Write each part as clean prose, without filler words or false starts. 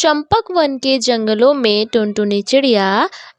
Champak one के जंगलों में टुनटुनी चिड़िया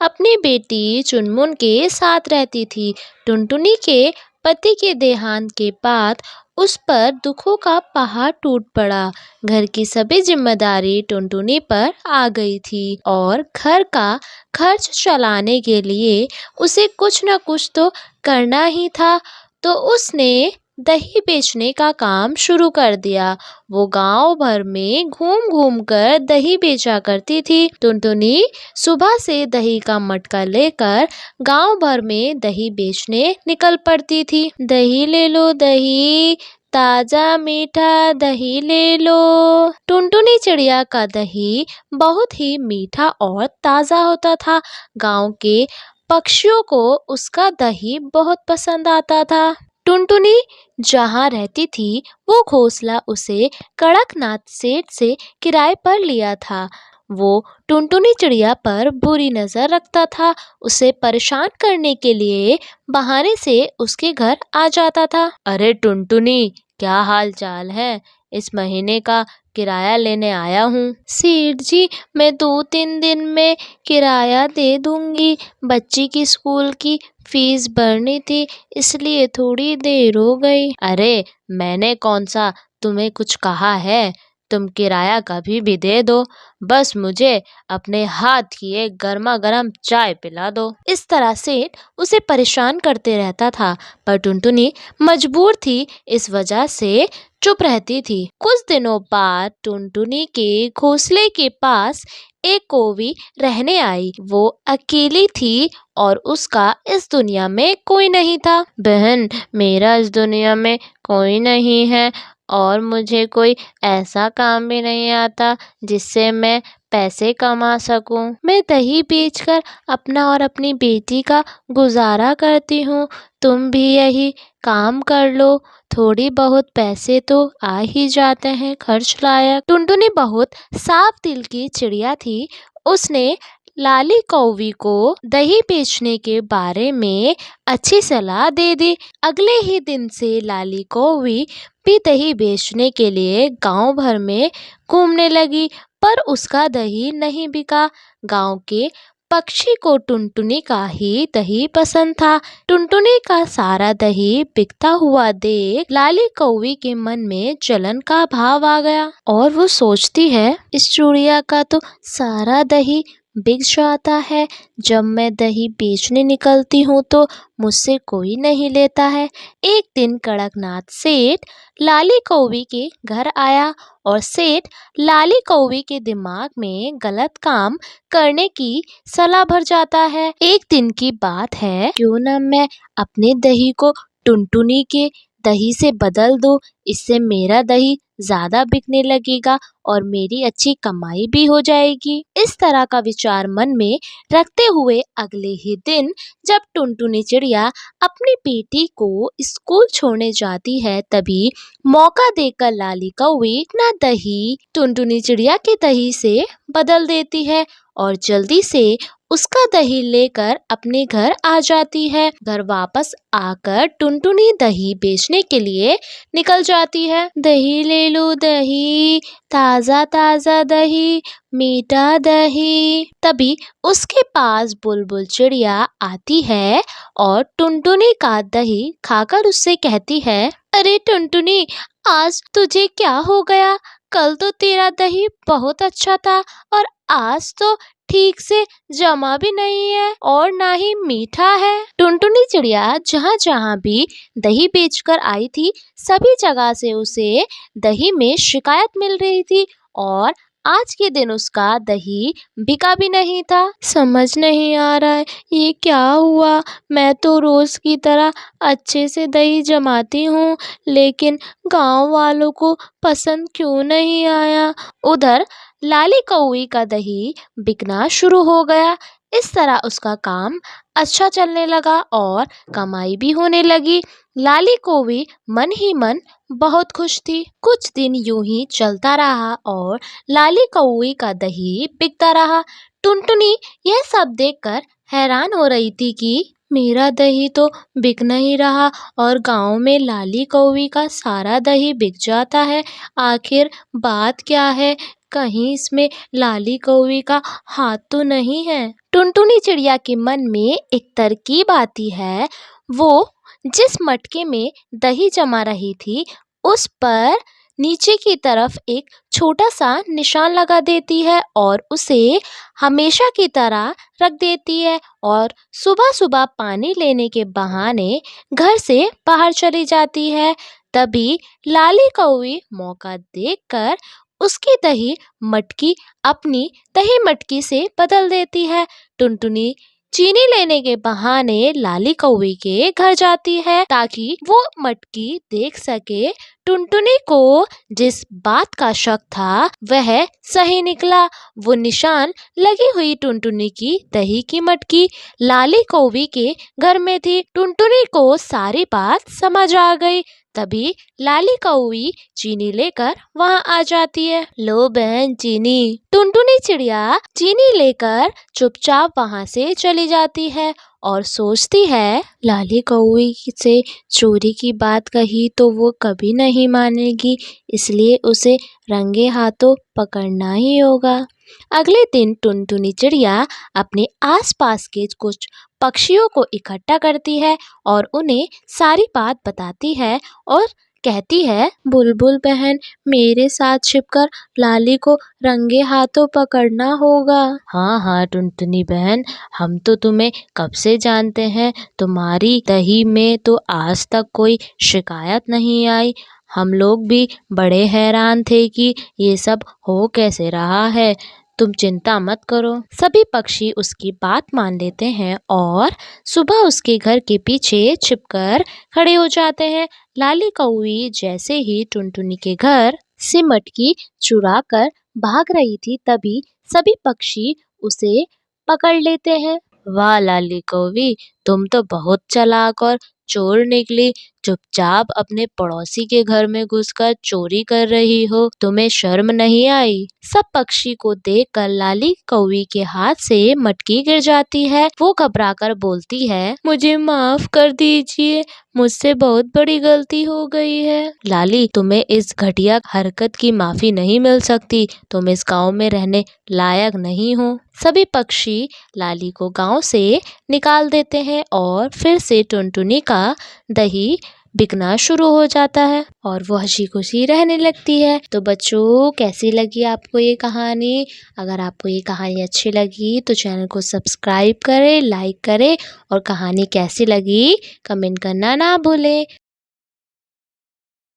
अपनी बेटी चुनमुन के साथ रहती थी। टुनटुनी के पति के देहांत के बाद उस पर दुखों का पहाड़ टूट पड़ा। घर की सभी जिम्मेदारी टुनटुनी पर आ गई थी और घर का खर्च चलाने के लिए उसे कुछ न कुछ तो करना ही था। तो उसने दही बेचने का काम शुरू कर दिया। वो गांव भर में घूम घूम कर दही बेचा करती थी। टुनटुनी सुबह से दही का मटका लेकर गांव भर में दही बेचने निकल पड़ती थी। दही ले लो दही, ताजा मीठा दही ले लो। टुनटुनी चिड़िया का दही बहुत ही मीठा और ताजा होता था। गांव के पक्षियों को उसका दही बहुत पसंद आता था। टुनटुनी जहाँ रहती थी वो घोंसला उसे कड़कनाथ सेठ से किराए पर लिया था। वो टुनटुनी चिड़िया पर बुरी नजर रखता था। उसे परेशान करने के लिए बहाने से उसके घर आ जाता था। अरे टुनटुनी, क्या हाल चाल है? इस महीने का किराया लेने आया हूँ। सेठ जी, मैं 2-3 दिन में किराया दे दूंगी। बच्ची की स्कूल की फीस भरनी थी, इसलिए थोड़ी देर हो गई। अरे मैंने कौन सा तुम्हें कुछ कहा है? तुम किराया कभी भी दे दो, बस मुझे अपने हाथ की एक गर्मा गर्म चाय पिला दो। इस तरह सेठ उसे परेशान करते रहता था, पर टुनटुनी मजबूर थी, इस वजह से चुप रहती थी। कुछ दिनों बाद टुनटुनी के घोंसले के पास एक कौवी रहने आई। वो अकेली थी और उसका इस दुनिया में कोई नहीं था। बहन, मेरा इस दुनिया में कोई नहीं है और मुझे कोई ऐसा काम भी नहीं आता जिससे मैं पैसे कमा सकूं। मैं दही बेचकर अपना और अपनी बेटी का गुजारा करती हूँ। तुम भी यही काम कर लो, थोड़ी बहुत पैसे तो आ ही जाते हैं खर्च लायक। टुनटुनी बहुत साफ दिल की चिड़िया थी। उसने लाली कौवी को दही बेचने के बारे में अच्छी सलाह दे दी। अगले ही दिन से लाली कौवी भी दही बेचने के लिए गांव भर में घूमने लगी, पर उसका दही नहीं बिका। गांव के पक्षी को टुनटुनी का ही दही पसंद था। टुनटुनी का सारा दही बिकता हुआ देख लाली कौवी के मन में जलन का भाव आ गया और वो सोचती है, इस चूड़िया का तो सारा दही बिक जाता है। जब मैं दही बेचने निकलती हूँ तो मुझसे कोई नहीं लेता है। एक दिन कड़कनाथ सेठ लाली कौवी के घर आया और सेठ लाली कौवी के दिमाग में गलत काम करने की सलाह भर जाता है। एक दिन की बात है, क्यों ना मैं अपने दही को टुनटुनी के दही से बदल दूं, इससे मेरा दही ज्यादा बिकने लगेगा और मेरी अच्छी कमाई भी हो जाएगी। इस तरह का विचार मन में रखते हुए अगले ही दिन जब टुनटुनी चिड़िया अपनी बेटी को स्कूल छोड़ने जाती है, तभी मौका देकर लाली कौवी अपना दही टुनटुनी चिड़िया के दही से बदल देती है और जल्दी से उसका दही लेकर अपने घर आ जाती है। घर वापस आकर टुनटुनी दही बेचने के लिए निकल जाती है। दही ले लो दही, ताजा ताजा दही, मीठा दही। तभी उसके पास बुलबुल चिड़िया आती है और टुनटुनी का दही खाकर उससे कहती है, अरे टुनटुनी, आज तुझे क्या हो गया? कल तो तेरा दही बहुत अच्छा था और आज तो ठीक से जमा भी नहीं है और ना ही मीठा है। टुनटुनी चिड़िया जहाँ जहाँ भी दही बेचकर आई थी, सभी जगह से उसे दही में शिकायत मिल रही थी और आज के दिन उसका दही बिका भी नहीं था। समझ नहीं आ रहा है ये क्या हुआ। मैं तो रोज की तरह अच्छे से दही जमाती हूँ, लेकिन गांव वालों को पसंद क्यों नहीं आया। उधर लाली कौवी का दही बिकना शुरू हो गया। इस तरह उसका काम अच्छा चलने लगा और कमाई भी होने लगी। लाली कौवी मन ही मन बहुत खुश थी। कुछ दिन यूं ही चलता रहा और लाली कौवी का दही बिकता रहा। टुनटुनी यह सब देखकर हैरान हो रही थी कि मेरा दही तो बिक नहीं रहा और गांव में लाली कौवी का सारा दही बिक जाता है। आखिर बात क्या है? कहीं इसमें लाली कौवी का हाथ तो नहीं है? टुनटुनी चिड़िया के मन में एक तरकीब आती है। वो जिस मटके में दही जमा रही थी उस पर नीचे की तरफ एक छोटा सा निशान लगा देती है और उसे हमेशा की तरह रख देती है और सुबह सुबह पानी लेने के बहाने घर से बाहर चली जाती है। तभी लाली कौवी मौका देखकर उसकी दही मटकी अपनी दही मटकी से बदल देती है। टुनटुनी चीनी लेने के बहाने लाली कौवी के घर जाती है ताकि वो मटकी देख सके। टुनटुनी को जिस बात का शक था वह सही निकला। वो निशान लगी हुई टुनटुनी की दही की मटकी लाली कौवी के घर में थी। टुनटुनी को सारी बात समझ आ गई। तभी लाली कौवी चीनी लेकर वहां आ जाती है। लो बहन चीनी। टुनटुनी चिड़िया चीनी लेकर चुपचाप वहां से चली जाती है और सोचती है लाली कौवी से चोरी की बात कही तो वो कभी नहीं मानेगी, इसलिए उसे रंगे हाथों पकड़ना ही होगा। अगले दिन टुनटुनी चिड़िया अपने आसपास के कुछ पक्षियों को इकट्ठा करती है और उन्हें सारी बात बताती है और कहती है, बुलबुल बहन, मेरे साथ छिपकर लाली को रंगे हाथों पकड़ना होगा। हाँ हाँ टुनटुनी बहन, हम तो तुम्हें कब से जानते हैं। तुम्हारी दही में तो आज तक कोई शिकायत नहीं आई। हम लोग भी बड़े हैरान थे कि ये सब हो कैसे रहा है। तुम चिंता मत करो। सभी पक्षी उसकी बात मान लेते हैं और सुबह उसके घर के पीछे छिपकर खड़े हो जाते हैं। लाली कौवी जैसे ही टुनटुनी के घर से मटकी चुरा कर भाग रही थी तभी सभी पक्षी उसे पकड़ लेते हैं। वाह लाली कौवी, तुम तो बहुत चालाक और चोर निकली। चुपचाप अपने पड़ोसी के घर में घुसकर चोरी कर रही हो, तुम्हें शर्म नहीं आई? सब पक्षी को देखकर लाली कौवी के हाथ से मटकी गिर जाती है। वो घबराकर बोलती है, मुझे माफ कर दीजिए, मुझसे बहुत बड़ी गलती हो गई है। लाली, तुम्हें इस घटिया हरकत की माफी नहीं मिल सकती। तुम इस गांव में रहने लायक नहीं हो। सभी पक्षी लाली को गांव से निकाल देते हैं और फिर से टुनटुनी का दही बिकना शुरू हो जाता है और वो हंसी खुशी रहने लगती है। तो बच्चों, कैसी लगी आपको ये कहानी? अगर आपको ये कहानी अच्छी लगी तो चैनल को सब्सक्राइब करें, लाइक करें और कहानी कैसी लगी कमेंट करना ना भूलें।